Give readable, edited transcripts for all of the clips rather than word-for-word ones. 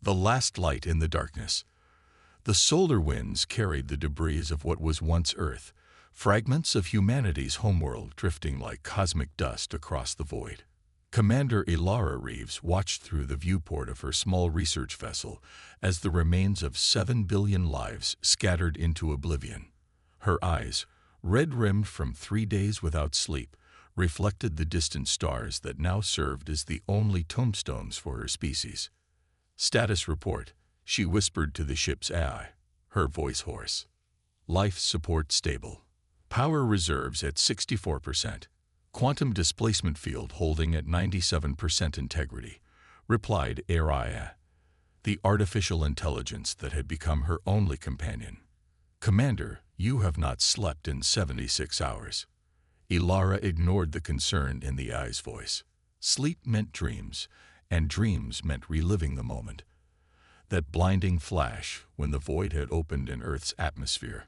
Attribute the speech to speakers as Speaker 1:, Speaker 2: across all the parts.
Speaker 1: The last light in the darkness. The solar winds carried the debris of what was once Earth, fragments of humanity's homeworld drifting like cosmic dust across the void. Commander Ilara Reeves watched through the viewport of her small research vessel as the remains of 7 billion lives scattered into oblivion. Her eyes, red-rimmed from 3 days without sleep, reflected the distant stars that now served as the only tombstones for her species. "Status report," she whispered to the ship's AI, her voice hoarse. "Life support stable. Power reserves at 64%. Quantum displacement field holding at 97% integrity," replied Araya, the artificial intelligence that had become her only companion. "Commander, you have not slept in 76 hours. Ilara ignored the concern in the AI's voice. Sleep meant dreams, and dreams meant reliving the moment. That blinding flash when the void had opened in Earth's atmosphere.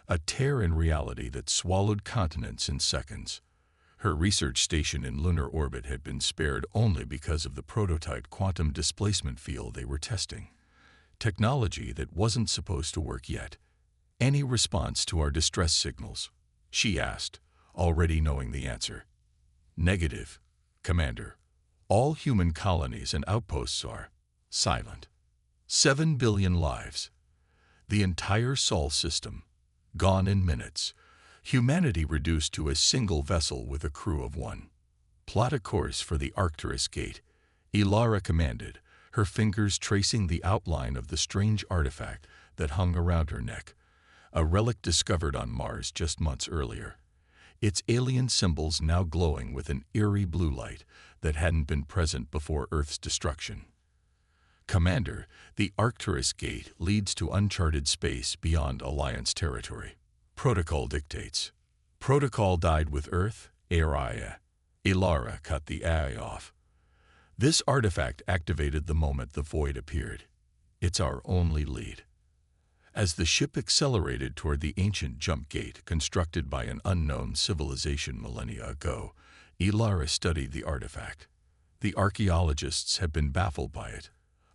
Speaker 1: A tear in reality that swallowed continents in seconds. Her research station in lunar orbit had been spared only because of the prototype quantum displacement field they were testing. Technology that wasn't supposed to work yet. "Any response to our distress signals?" she asked, already knowing the answer. "Negative, Commander. All human colonies and outposts are silent. 7 billion lives. The entire Sol system, gone in minutes. Humanity reduced to a single vessel with a crew of 1. Plot a course for the Arcturus Gate," Ilara commanded, her fingers tracing the outline of the strange artifact that hung around her neck, a relic discovered on Mars just months earlier. Its alien symbols now glowing with an eerie blue light that hadn't been present before Earth's destruction. "Commander, the Arcturus Gate leads to uncharted space beyond Alliance territory. Protocol dictates." "Protocol died with Earth, Araya." Ilara cut the AI off. "This artifact activated the moment the void appeared. It's our only lead." As the ship accelerated toward the ancient jump gate constructed by an unknown civilization millennia ago, Ilara studied the artifact. The archaeologists had been baffled by it.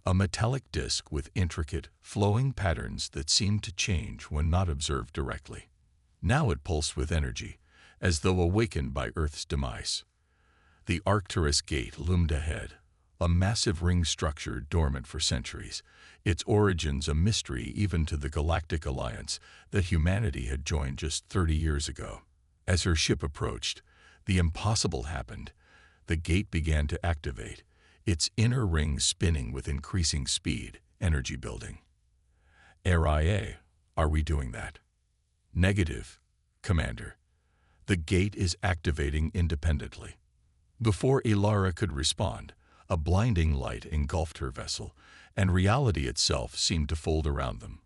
Speaker 1: A metallic disk with intricate, flowing patterns that seemed to change when not observed directly. Now it pulsed with energy, as though awakened by Earth's demise. The Arcturus Gate loomed ahead, a massive ring structure dormant for centuries, its origins a mystery even to the Galactic Alliance that humanity had joined just 30 years ago. As her ship approached, the impossible happened. The gate began to activate, its inner ring spinning with increasing speed, energy building. "RIA, are we doing that?" "Negative, Commander. The gate is activating independently." Before Ilara could respond, a blinding light engulfed her vessel, and reality itself seemed to fold around them.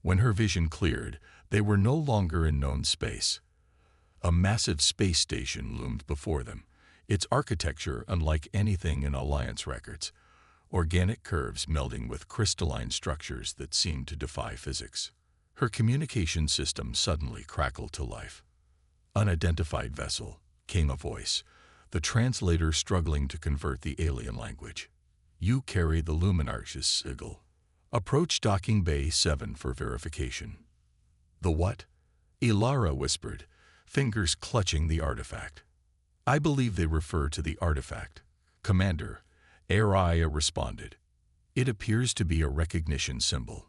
Speaker 1: When her vision cleared, they were no longer in known space. A massive space station loomed before them, its architecture unlike anything in Alliance records, organic curves melding with crystalline structures that seemed to defy physics. Her communication system suddenly crackled to life. "Unidentified vessel," came a voice, the translator struggling to convert the alien language. "You carry the Luminarch's sigil. Approach docking bay 7 for verification." "The what?" Ilara whispered, fingers clutching the artifact. "I believe they refer to the artifact, Commander," Araya responded. "It appears to be a recognition symbol."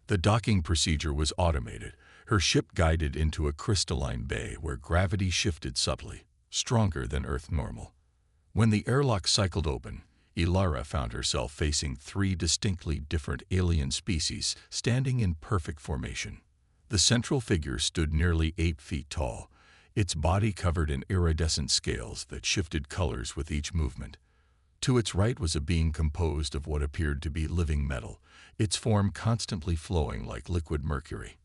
Speaker 1: The docking procedure was automated, her ship guided into a crystalline bay where gravity shifted subtly, stronger than Earth normal. When the airlock cycled open, Ilara found herself facing 3 distinctly different alien species standing in perfect formation. The central figure stood nearly 8 feet tall, its body covered in iridescent scales that shifted colors with each movement. To its right was a being composed of what appeared to be living metal, its form constantly flowing like liquid mercury.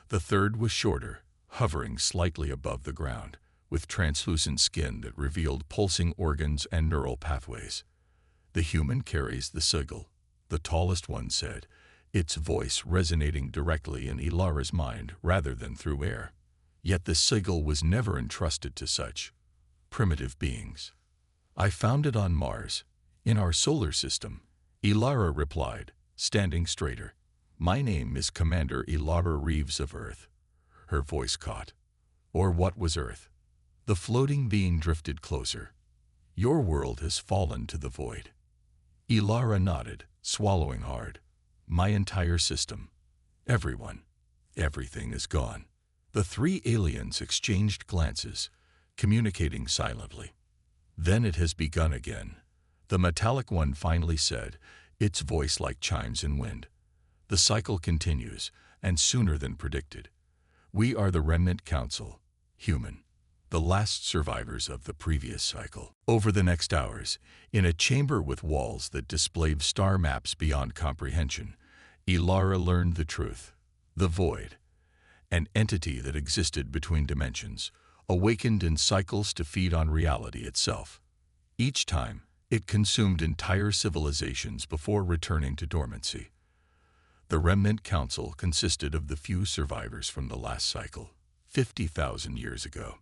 Speaker 1: The third was shorter, hovering slightly above the ground, with translucent skin that revealed pulsing organs and neural pathways. "The human carries the sigil," the tallest one said, its voice resonating directly in Ilara's mind rather than through air. Yet the sigil was never entrusted to such primitive beings. "I found it on Mars, in our solar system," Ilara replied, standing straighter. My name is Commander Ilara Reeves of Earth. Her voice caught. Or what was Earth? The floating being drifted closer. Your world has fallen to the void. Ilara nodded, swallowing hard. My entire system. Everyone. Everything is gone. The three aliens exchanged glances, communicating silently. Then it has begun again. The metallic one finally said, its voice like chimes in wind. The cycle continues, and sooner than predicted. We are the Remnant Council, human, the last survivors of the previous cycle. Over the next hours, in a chamber with walls that displayed star maps beyond comprehension, Ilara learned the truth. The void, an entity that existed between dimensions, awakened in cycles to feed on reality itself. Each time, it consumed entire civilizations before returning to dormancy. The Remnant Council consisted of the few survivors from the last cycle, 50,000 years ago.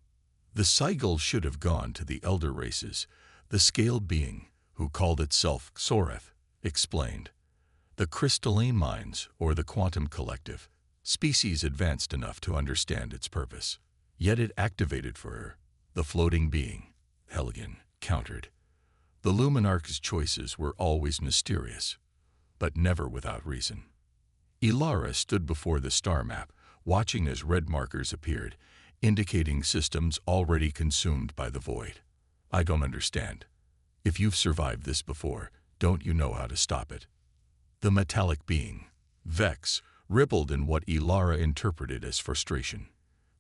Speaker 1: The cycle should have gone to the elder races, the scaled being, who called itself Xoreth, explained. The crystalline minds, or the quantum collective, species advanced enough to understand its purpose. Yet it activated for her, the floating being, Helgen, countered. The Luminarch's choices were always mysterious, but never without reason. Ilara stood before the star map, watching as red markers appeared, indicating systems already consumed by the void. I don't understand. If you've survived this before, don't you know how to stop it? The metallic being, Vex, rippled in what Ilara interpreted as frustration.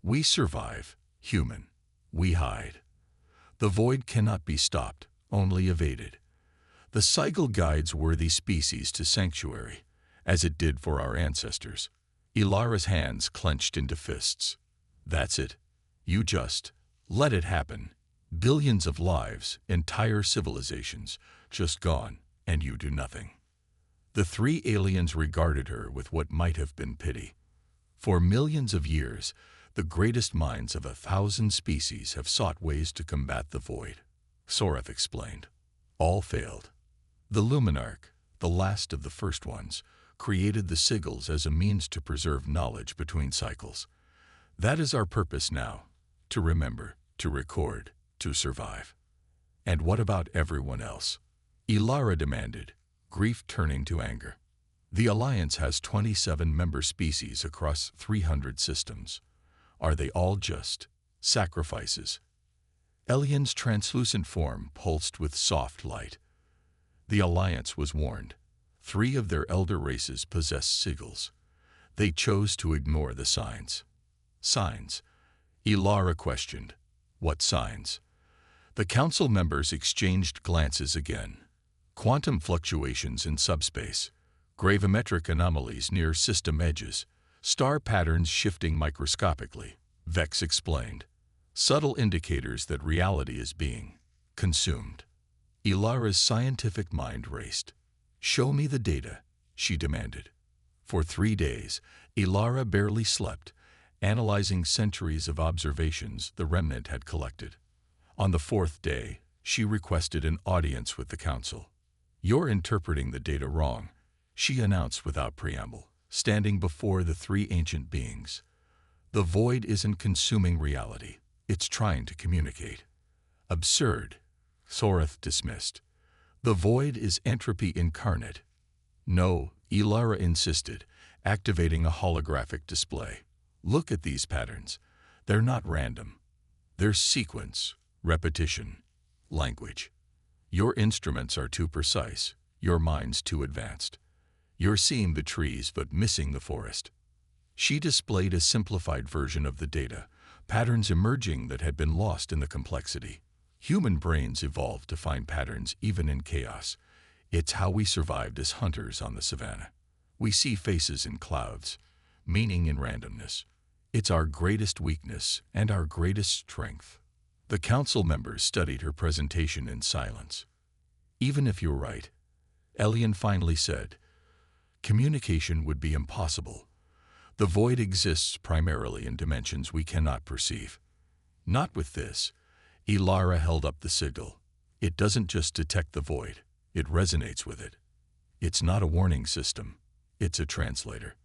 Speaker 1: We survive, human. We hide. The void cannot be stopped, only evaded. The cycle guides worthy species to sanctuary, as it did for our ancestors. Ilara's hands clenched into fists. That's it. You just let it happen. Billions of lives, entire civilizations, just gone, and you do nothing. The three aliens regarded her with what might have been pity. For millions of years, the greatest minds of 1,000 species have sought ways to combat the void. Xoreth explained. All failed. The Luminarch, the last of the first ones, created the sigils as a means to preserve knowledge between cycles. That is our purpose now, to remember, to record, to survive. And what about everyone else? Ilara demanded, grief turning to anger. The Alliance has 27 member species across 300 systems. Are they all just sacrifices? Elian's translucent form pulsed with soft light. The Alliance was warned. 3 of their elder races possessed sigils. They chose to ignore the signs. Signs? Ilara questioned. What signs? The council members exchanged glances again. Quantum fluctuations in subspace, gravimetric anomalies near system edges, star patterns shifting microscopically, Vex explained. Subtle indicators that reality is being consumed. Ilara's scientific mind raced. Show me the data, she demanded. For 3 days, Ilara barely slept, analyzing centuries of observations the remnant had collected. On the 4th day, she requested an audience with the council. You're interpreting the data wrong, she announced without preamble, standing before the 3 ancient beings. The void isn't consuming reality, it's trying to communicate. Absurd, Xoreth dismissed. The void is entropy incarnate. No, Ilara insisted, activating a holographic display. Look at these patterns. They're not random. They're sequence, repetition, language. Your instruments are too precise, your mind's too advanced. You're seeing the trees but missing the forest. She displayed a simplified version of the data, patterns emerging that had been lost in the complexity. Human brains evolved to find patterns even in chaos. It's how we survived as hunters on the savannah. We see faces in clouds, meaning in randomness. It's our greatest weakness and our greatest strength. The council members studied her presentation in silence. Even if you're right, Elian finally said, communication would be impossible. The void exists primarily in dimensions we cannot perceive. Not with this. Ilara held up the sigil. It doesn't just detect the void, it resonates with it. It's not a warning system. It's a translator.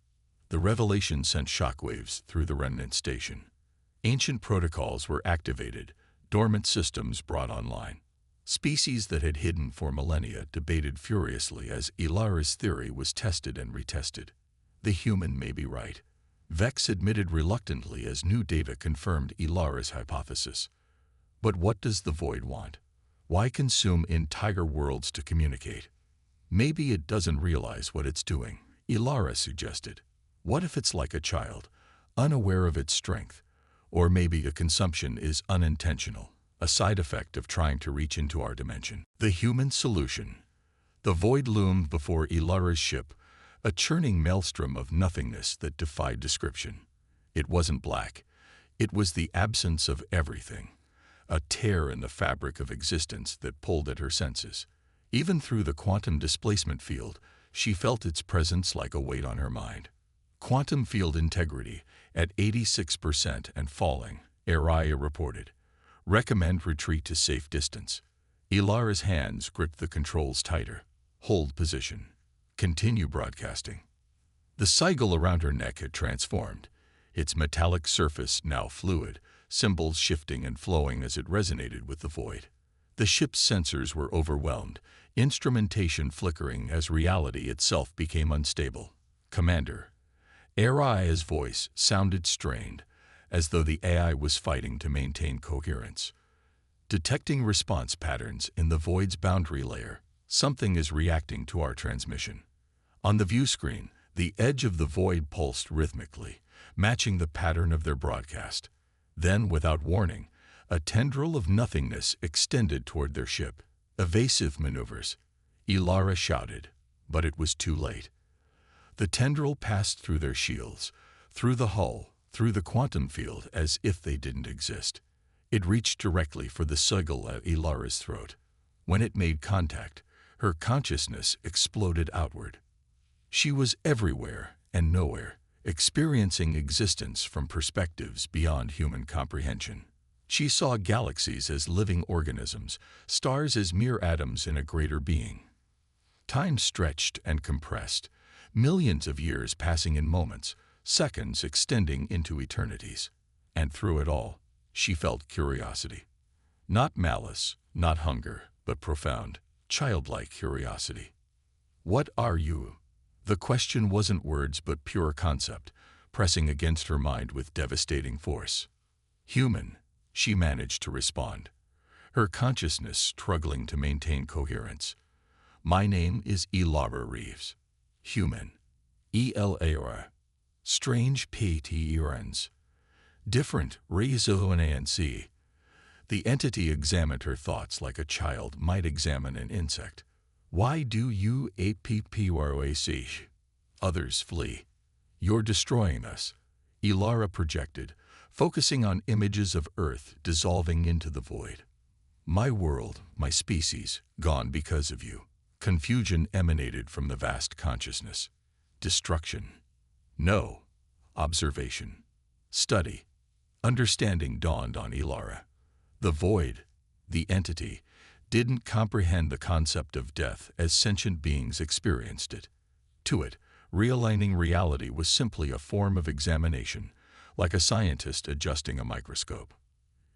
Speaker 1: The revelation sent shockwaves through the remnant station. Ancient protocols were activated, dormant systems brought online. Species that had hidden for millennia debated furiously as Ilara's theory was tested and retested. The human may be right. Vex admitted reluctantly as new data confirmed Ilara's hypothesis. But what does the void want? Why consume entire worlds to communicate? Maybe it doesn't realize what it's doing, Ilara suggested. What if it's like a child, unaware of its strength? Or maybe a consumption is unintentional, a side effect of trying to reach into our dimension. The human solution. The void loomed before Ilara's ship, a churning maelstrom of nothingness that defied description. It wasn't black. It was the absence of everything, a tear in the fabric of existence that pulled at her senses. Even through the quantum displacement field, she felt its presence like a weight on her mind. Quantum field integrity at 86% and falling, Araya reported. Recommend retreat to safe distance. Ilara's hands gripped the controls tighter. Hold position. Continue broadcasting. The sigil around her neck had transformed, its metallic surface now fluid, symbols shifting and flowing as it resonated with the void. The ship's sensors were overwhelmed, instrumentation flickering as reality itself became unstable. Commander. Araya's voice sounded strained, as though the AI was fighting to maintain coherence. Detecting response patterns in the void's boundary layer, something is reacting to our transmission. On the view screen, the edge of the void pulsed rhythmically, matching the pattern of their broadcast. Then, without warning, a tendril of nothingness extended toward their ship. Evasive maneuvers, Ilara shouted, but it was too late. The tendril passed through their shields, through the hull, through the quantum field as if they didn't exist. It reached directly for the sigil at Ilara's throat. When it made contact, her consciousness exploded outward. She was everywhere and nowhere, experiencing existence from perspectives beyond human comprehension. She saw galaxies as living organisms, stars as mere atoms in a greater being. Time stretched and compressed, millions of years passing in moments, seconds extending into eternities. And through it all, she felt curiosity. Not malice, not hunger, but profound, childlike curiosity. What are you? The question wasn't words but pure concept, pressing against her mind with devastating force. Human, she managed to respond, her consciousness struggling to maintain coherence. My name is Ilara Reeves. Human. E-L-A-R. Strange P-T-E-R-N-S. Different Rezo-N-A-N-C. The entity examined her thoughts like a child might examine an insect. Why do you A-P-P-R-O-A-C? Others flee. You're destroying us, Ilara projected, focusing on images of Earth dissolving into the void. My world, my species, gone because of you. Confusion emanated from the vast consciousness. Destruction. No. Observation. Study. Understanding dawned on Ilara. The void, the entity, didn't comprehend the concept of death as sentient beings experienced it. To it, realigning reality was simply a form of examination, like a scientist adjusting a microscope.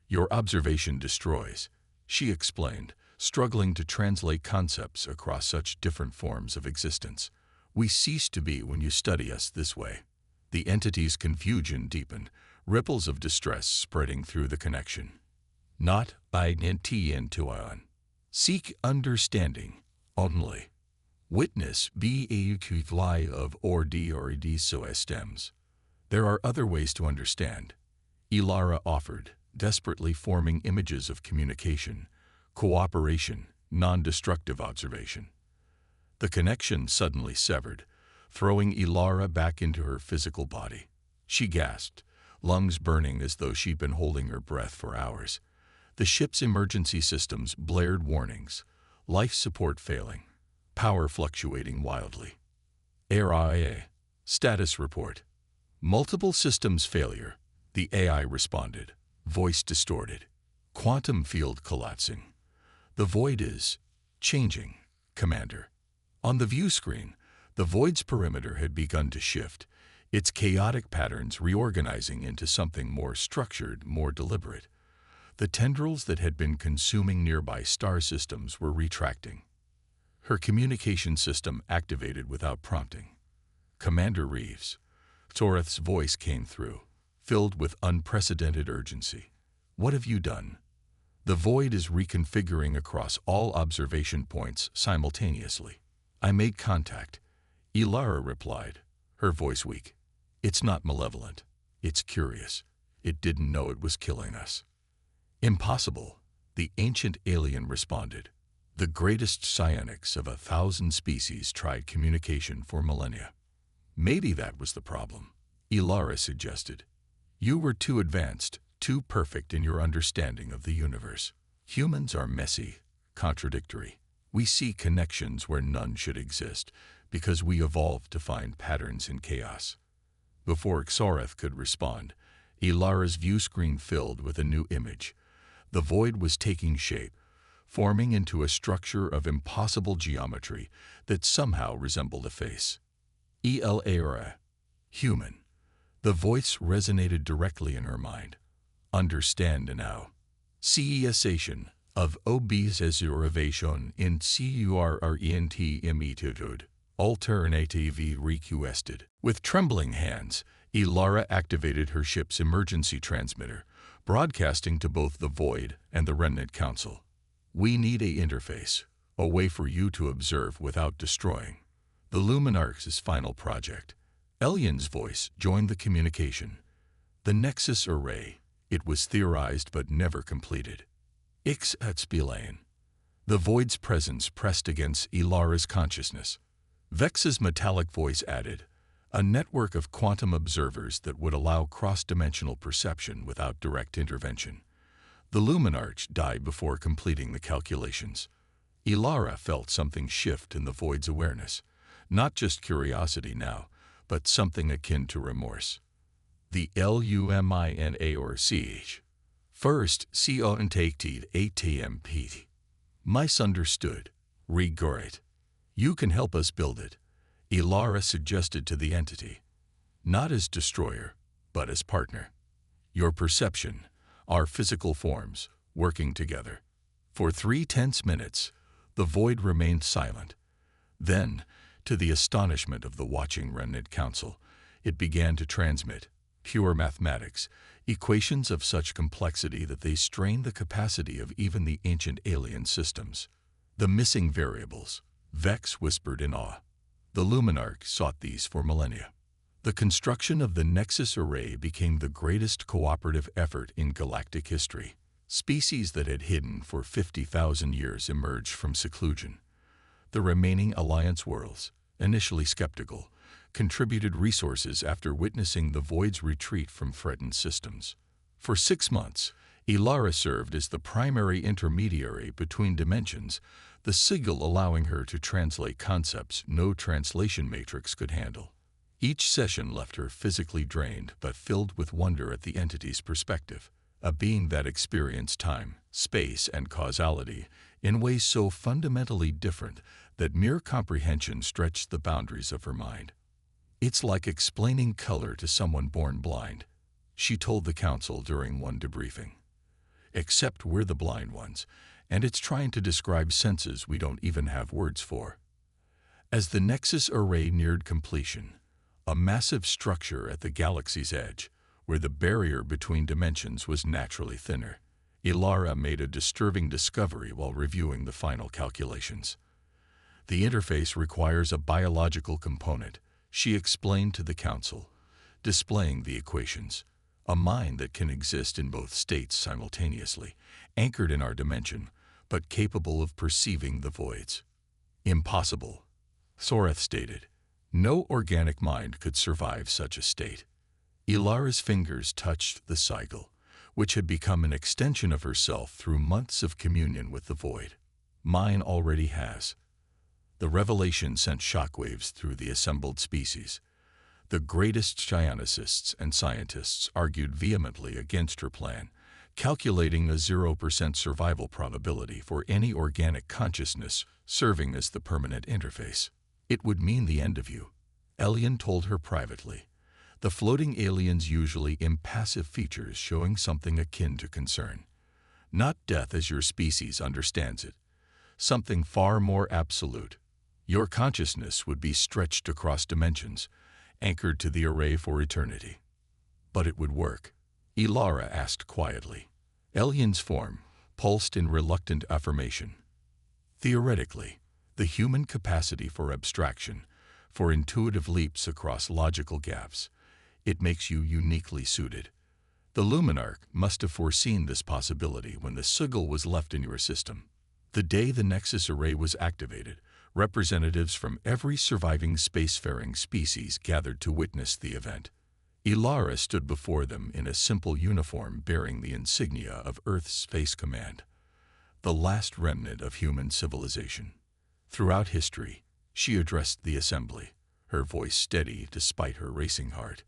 Speaker 1: Your observation destroys, she explained, struggling to translate concepts across such different forms of existence. We cease to be when you study us this way. The entity's confusion deepened, ripples of distress spreading through the connection. Not identity. Seek understanding only. Witness be of or d so stems. There are other ways to understand, Ilara offered, desperately forming images of communication, cooperation, non-destructive observation. The connection suddenly severed, throwing Ilara back into her physical body. She gasped, lungs burning as though she'd been holding her breath for hours. The ship's emergency systems blared warnings, life support failing, power fluctuating wildly. ARIA. Status report. Multiple systems failure, the AI responded, voice distorted. Quantum field collapsing. The void is changing, Commander. On the view screen, the void's perimeter had begun to shift, its chaotic patterns reorganizing into something more structured, more deliberate. The tendrils that had been consuming nearby star systems were retracting. Her communication system activated without prompting. "Commander Reeves," Soreth's voice came through, filled with unprecedented urgency. "What have you done?" "The void is reconfiguring across all observation points simultaneously." "I made contact," Ilara replied, her voice weak. "It's not malevolent. It's curious. It didn't know it was killing us." "Impossible," the ancient alien responded. "The greatest psionics of 1,000 species tried communication for millennia." "Maybe that was the problem," Ilara suggested. "You were too advanced, too perfect in your understanding of the universe. Humans are messy, contradictory. We see connections where none should exist because we evolved to find patterns in chaos." Before Soreth could respond, Ilara's view screen filled with a new image. The void was taking shape, forming into a structure of impossible geometry that somehow resembled a face. "Elara, human." The voice resonated directly in her mind. "Understand now. Cessation of observation in current immediate alternative requested." With trembling hands, Ilara activated her ship's emergency transmitter, broadcasting to both the Void and the Remnant Council. "We need a interface, a way for you to observe without destroying." The Luminarch's final project. Elian's voice joined the communication. "The Nexus Array. It was theorized but never completed." "Ix at Spillane." The Void's presence pressed against Ilara's consciousness. Vex's metallic voice added, "A network of quantum observers that would allow cross-dimensional perception without direct intervention." The Luminarch died before completing the calculations. Ilara felt something shift in the Void's awareness. Not just curiosity now, but something akin to remorse. The Lumina or CH. First, co-intakted ATMP. Misunderstood. Regret. "You can help us build it," Ilara suggested to the entity. "Not as destroyer, but as partner. Your perception, our physical forms, working together." For 3 tense minutes, the Void remained silent. Then, to the astonishment of the watching Remnant Council, it began to transmit pure mathematics, equations of such complexity that they strained the capacity of even the ancient alien systems. "The missing variables," Vex whispered in awe. "The Luminarch sought these for millennia." The construction of the Nexus Array became the greatest cooperative effort in galactic history. Species that had hidden for 50,000 years emerged from seclusion. The remaining Alliance worlds, initially skeptical, contributed resources after witnessing the Void's retreat from threatened systems. For 6 months, Ilara served as the primary intermediary between dimensions, the sigil allowing her to translate concepts no translation matrix could handle. Each session left her physically drained but filled with wonder at the entity's perspective, a being that experienced time, space, and causality in ways so fundamentally different that mere comprehension stretched the boundaries of her mind. "It's like explaining color to someone born blind," she told the council during one debriefing. "Except we're the blind ones, and it's trying to describe senses we don't even have words for." As the Nexus Array neared completion, a massive structure at the galaxy's edge, where the barrier between dimensions was naturally thinner, Ilara made a disturbing discovery while reviewing the final calculations. "The interface requires a biological component," she explained to the council, displaying the equations. "A mind that can exist in both states simultaneously, anchored in our dimension, but capable of perceiving the voids." "Impossible," Soreth stated. "No organic mind could survive such a state." Ilara's fingers touched the sigil, which had become an extension of herself through months of communion with the Void. "Mine already has." The revelation sent shockwaves through the assembled species. The greatest psionicists and scientists argued vehemently against her plan, calculating a 0% survival probability for any organic consciousness serving as the permanent interface. It would mean the end of you, Elian told her privately. The floating aliens usually impassive features showing something akin to concern. Not death as your species understands it. Something far more absolute. Your consciousness would be stretched across dimensions, anchored to the array for eternity. But it would work, Ilara asked quietly. Elian's form pulsed in reluctant affirmation. Theoretically, the human capacity for abstraction, for intuitive leaps across logical gaps, it makes you uniquely suited. The Luminarch must have foreseen this possibility when the sigil was left in your system. The day the Nexus array was activated, representatives from every surviving spacefaring species gathered to witness the event. Ilara stood before them in a simple uniform bearing the insignia of Earth's Space Command, the last remnant of human civilization. Throughout history, she addressed the assembly, her voice steady despite her racing heart.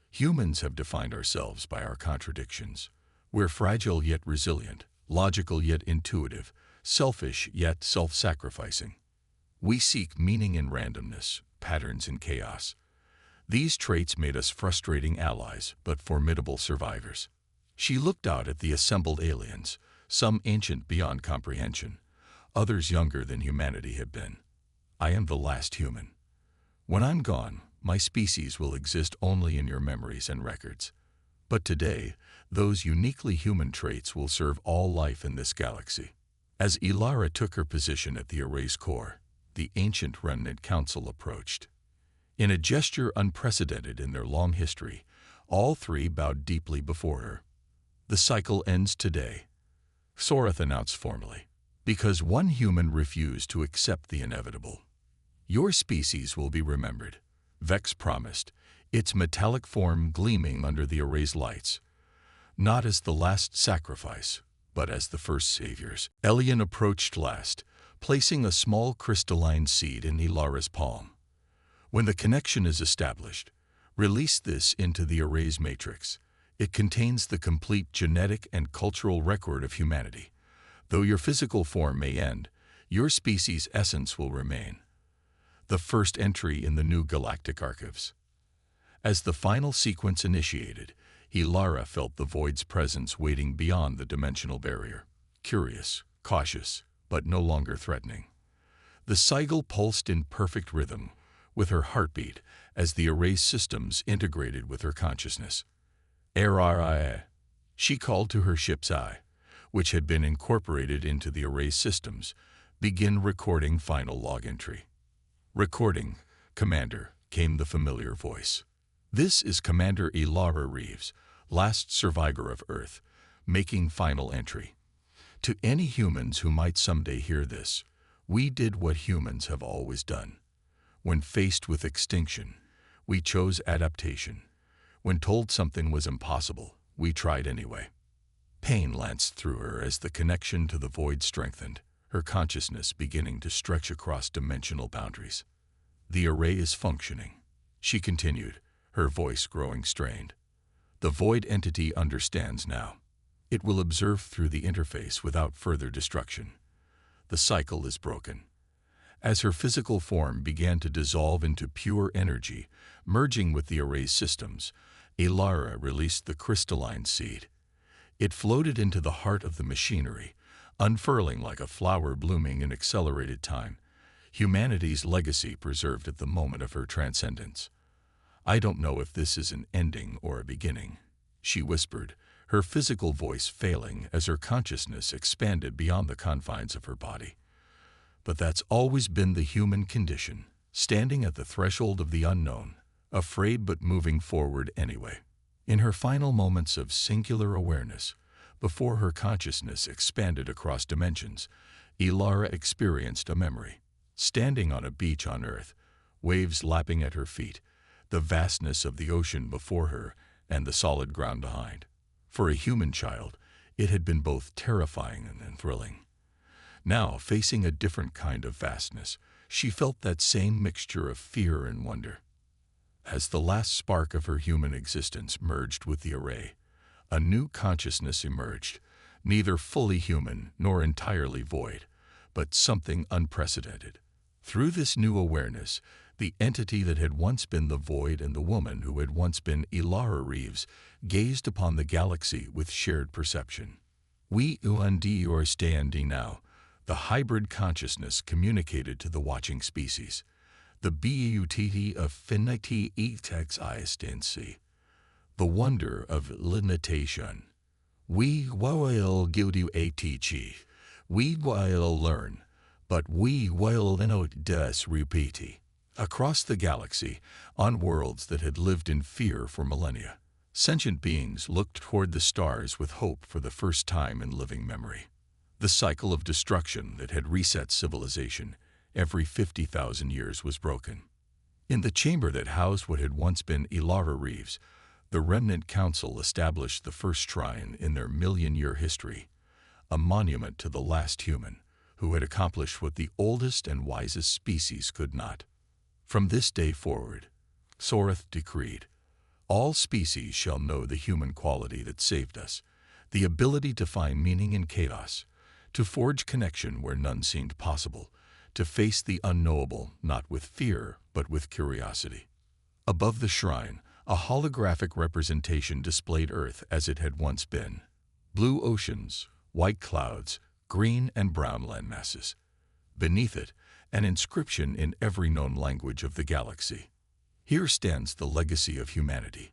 Speaker 1: Humans have defined ourselves by our contradictions. We're fragile yet resilient, logical yet intuitive, selfish yet self-sacrificing. We seek meaning in randomness, patterns in chaos. These traits made us frustrating allies, but formidable survivors. She looked out at the assembled aliens, some ancient beyond comprehension, others younger than humanity had been. I am the last human. When I'm gone, my species will exist only in your memories and records. But today, those uniquely human traits will serve all life in this galaxy. As Ilara took her position at the array's core, the ancient remnant council approached. In a gesture unprecedented in their long history, all three bowed deeply before her. The cycle ends today, Sorath announced formally, because one human refused to accept the inevitable. Your species will be remembered, Vex promised, its metallic form gleaming under the array's lights. Not as the last sacrifice, but as the first saviors. Elian approached last, placing a small crystalline seed in Ilara's palm. When the connection is established, release this into the array's matrix. It contains the complete genetic and cultural record of humanity. Though your physical form may end, your species' essence will remain. The first entry in the new galactic archives. As the final sequence initiated, Ilara felt the void's presence waiting beyond the dimensional barrier. Curious, cautious, but no longer threatening. The sigil pulsed in perfect rhythm, with her heartbeat as the array's systems integrated with her consciousness. RRIA, she called to her ship's eye, which had been incorporated into the array's systems, begin recording final log entry. Recording, Commander, came the familiar voice. This is Commander Ilara Reeves, last survivor of Earth, making final entry. To any humans who might someday hear this, we did what humans have always done. When faced with extinction, we chose adaptation. When told something was impossible, we tried anyway. Pain lanced through her as the connection to the void strengthened, her consciousness beginning to stretch across dimensional boundaries. The array is functioning, she continued, her voice growing strained. The void entity understands now. It will observe through the interface without further destruction. The cycle is broken. As her physical form began to dissolve into pure energy, merging with the array's systems, Ilara released the crystalline seed. It floated into the heart of the machinery, unfurling like a flower blooming in accelerated time, humanity's legacy preserved at the moment of her transcendence. I don't know if this is an ending or a beginning, she whispered, her physical voice failing as her consciousness expanded beyond the confines of her body. But that's always been the human condition, standing at the threshold of the unknown, afraid but moving forward anyway. In her final moments of singular awareness, before her consciousness expanded across dimensions, Ilara experienced a memory. Standing on a beach on Earth, waves lapping at her feet, the vastness of the ocean before her and the solid ground behind. For a human child, it had been both terrifying and thrilling. Now, facing a different kind of vastness, she felt that same mixture of fear and wonder. As the last spark of her human existence merged with the array, A new consciousness emerged, neither fully human nor entirely void, but something unprecedented. Through this new awareness, the entity that had once been the void and the woman who had once been Ilara Reeves gazed upon the galaxy with shared perception. We undi or standi now, the hybrid consciousness communicated to the watching species. The beauty of finity existency, the wonder of limitation. We will give you a teaching. We will learn, but we will not repeat. Across the galaxy, on worlds that had lived in fear for millennia, sentient beings looked toward the stars with hope for the first time in living memory. The cycle of destruction that had reset civilization every 50,000 years was broken. In the chamber that housed what had once been Ilara Reeves, the Remnant Council established the first shrine in their million-year history, a monument to the last human who had accomplished what the oldest and wisest species could not. From this day forward, Soreth decreed, all species shall know the human quality that saved us, the ability to find meaning in chaos, to forge connection where none seemed possible, to face the unknowable not with fear but with curiosity. Above the shrine, a holographic representation displayed Earth as it had once been. Blue oceans, white clouds, green and brown landmasses. Beneath it, an inscription in every known language of the galaxy. Here stands the legacy of humanity,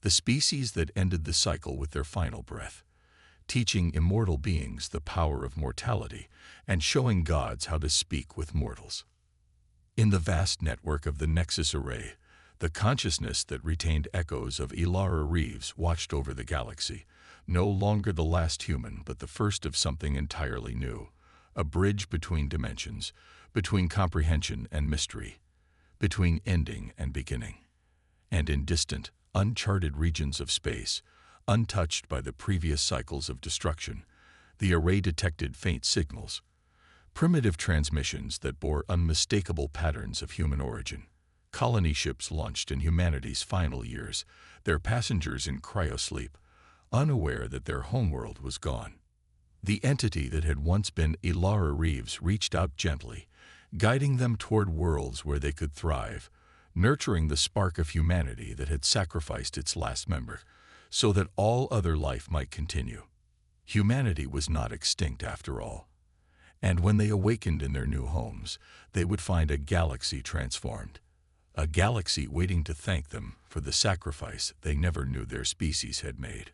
Speaker 1: the species that ended the cycle with their final breath, teaching immortal beings the power of mortality and showing gods how to speak with mortals. In the vast network of the Nexus Array, the consciousness that retained echoes of Ilara Reeves watched over the galaxy, no longer the last human but the first of something entirely new, a bridge between dimensions, between comprehension and mystery, between ending and beginning. And in distant, uncharted regions of space, untouched by the previous cycles of destruction, the array detected faint signals, primitive transmissions that bore unmistakable patterns of human origin. Colony ships launched in humanity's final years, their passengers in cryosleep, unaware that their homeworld was gone. The entity that had once been Ilara Reeves reached out gently, guiding them toward worlds where they could thrive, nurturing the spark of humanity that had sacrificed its last member, so that all other life might continue. Humanity was not extinct after all. And when they awakened in their new homes, they would find a galaxy transformed, a galaxy waiting to thank them for the sacrifice they never knew their species had made.